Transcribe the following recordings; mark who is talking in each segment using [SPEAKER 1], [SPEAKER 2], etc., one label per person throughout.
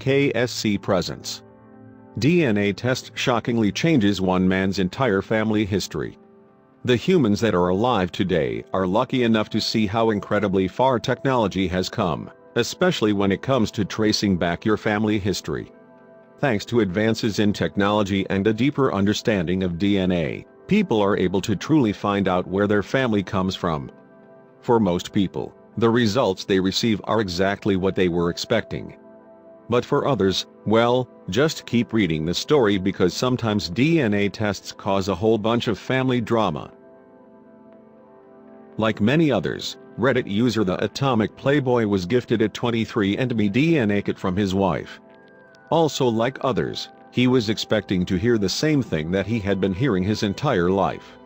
[SPEAKER 1] KSC presents. DNA test shockingly changes one man's entire family history. The humans that are alive today are lucky enough to see how incredibly far technology has come, especially when it comes to tracing back your family history. Thanks to advances in technology and a deeper understanding of DNA, people are able to truly find out where their family comes from. For most people, the results they receive are exactly what they were expecting. But for others, well, just keep reading the story because sometimes DNA tests cause a whole bunch of family drama. Like many others, Reddit user The Atomic Playboy was gifted a 23andMe DNA kit from his wife. Also, like others, he was expecting to hear the same thing that he had been hearing his entire life.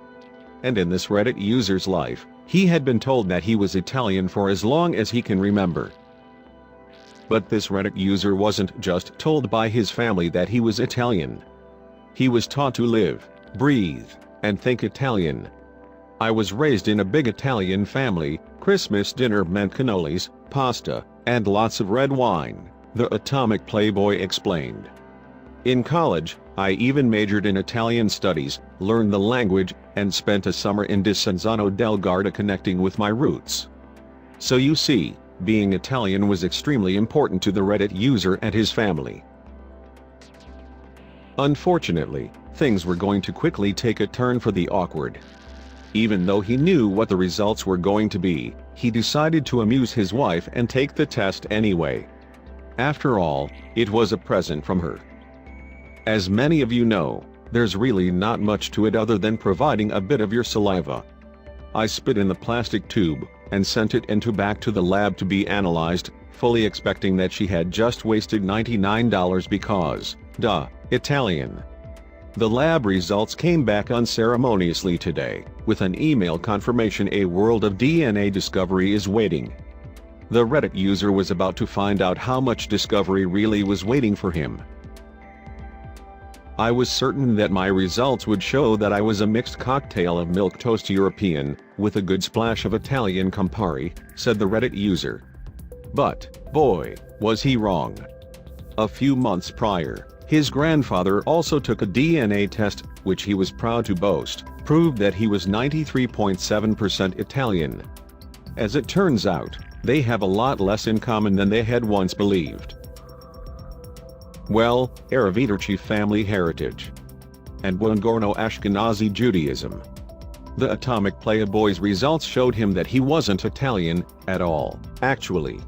[SPEAKER 1] And in this Reddit user's life, he had been told that he was Italian for as long as he can remember. But this Reddit user wasn't just told by his family that he was Italian. He was taught to live, breathe, and think Italian. "I was raised in a big Italian family. Christmas dinner meant cannolis, pasta, and lots of red wine," the Atomic Playboy explained. "In college, I even majored in Italian studies, learned the language, and spent a summer in Desenzano del Garda connecting with my roots." So you see, being Italian was extremely important to the Reddit user and his family. Unfortunately, things were going to quickly take a turn for the awkward. Even though he knew what the results were going to be, he decided to amuse his wife and take the test anyway. After all, it was a present from her. As many of you know, there's really not much to it other than providing a bit of your saliva. I spit in the plastic tube, and sent it back to the lab to be analyzed, fully expecting that she had just wasted $99 because, duh, Italian. The lab results came back unceremoniously today, with an email confirmation a world of DNA discovery is waiting. The Reddit user was about to find out how much discovery really was waiting for him. "I was certain that my results would show that I was a mixed cocktail of milquetoast European, with a good splash of Italian Campari," said the Reddit user. But, boy, was he wrong. A few months prior, his grandfather also took a DNA test, which he was proud to boast, proved that he was 93.7% Italian. As it turns out, they have a lot less in common than they had once believed. Well, Araviterci family heritage. And Buongiorno Ashkenazi Judaism. The Atomic Playboy's results showed him that he wasn't Italian at all, actually.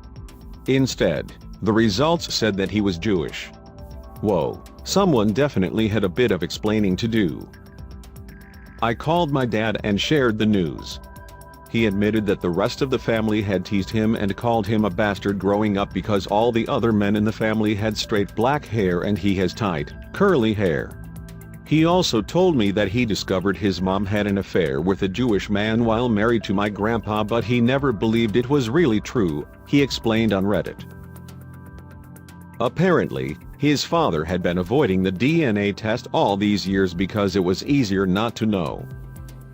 [SPEAKER 1] Instead, the results said that he was Jewish. Whoa, someone definitely had a bit of explaining to do. I called my dad and shared the news. He admitted that the rest of the family had teased him and called him a bastard growing up because all the other men in the family had straight black hair and he has tight, curly hair. He also told me that he discovered his mom had an affair with a Jewish man while married to my grandpa, but he never believed it was really true, he explained on Reddit. Apparently, his father had been avoiding the DNA test all these years because it was easier not to know.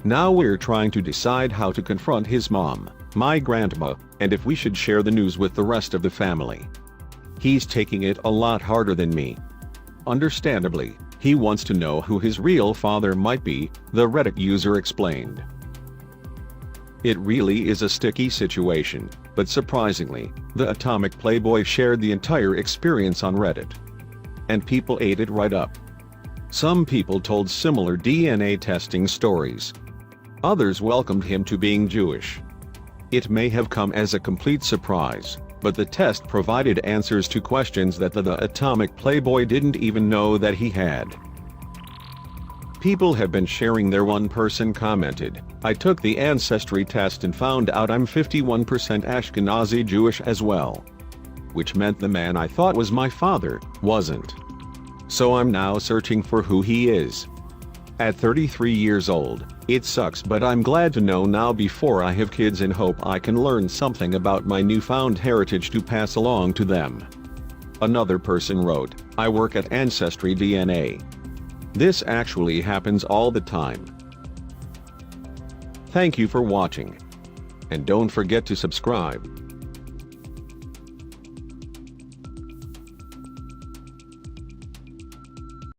[SPEAKER 1] Now we're trying to decide how to confront his mom, my grandma, and if we should share the news with the rest of the family. He's taking it a lot harder than me. Understandably, he wants to know who his real father might be, the Reddit user explained. It really is a sticky situation, but surprisingly, the Atomic Playboy shared the entire experience on Reddit. And people ate it right up. Some people told similar DNA testing stories. Others welcomed him to being Jewish. It may have come as a complete surprise, but the test provided answers to questions that the Atomic Playboy didn't even know that he had. People have been sharing their. One person commented, "I took the ancestry test and found out I'm 51% Ashkenazi Jewish as well. Which meant the man I thought was my father wasn't. So I'm now searching for who he is. At 33 years old, it sucks, but I'm glad to know now before I have kids and hope I can learn something about my newfound heritage to pass along to them." Another person wrote, "I work at Ancestry DNA. This actually happens all the time." Thank you for watching. And don't forget to subscribe.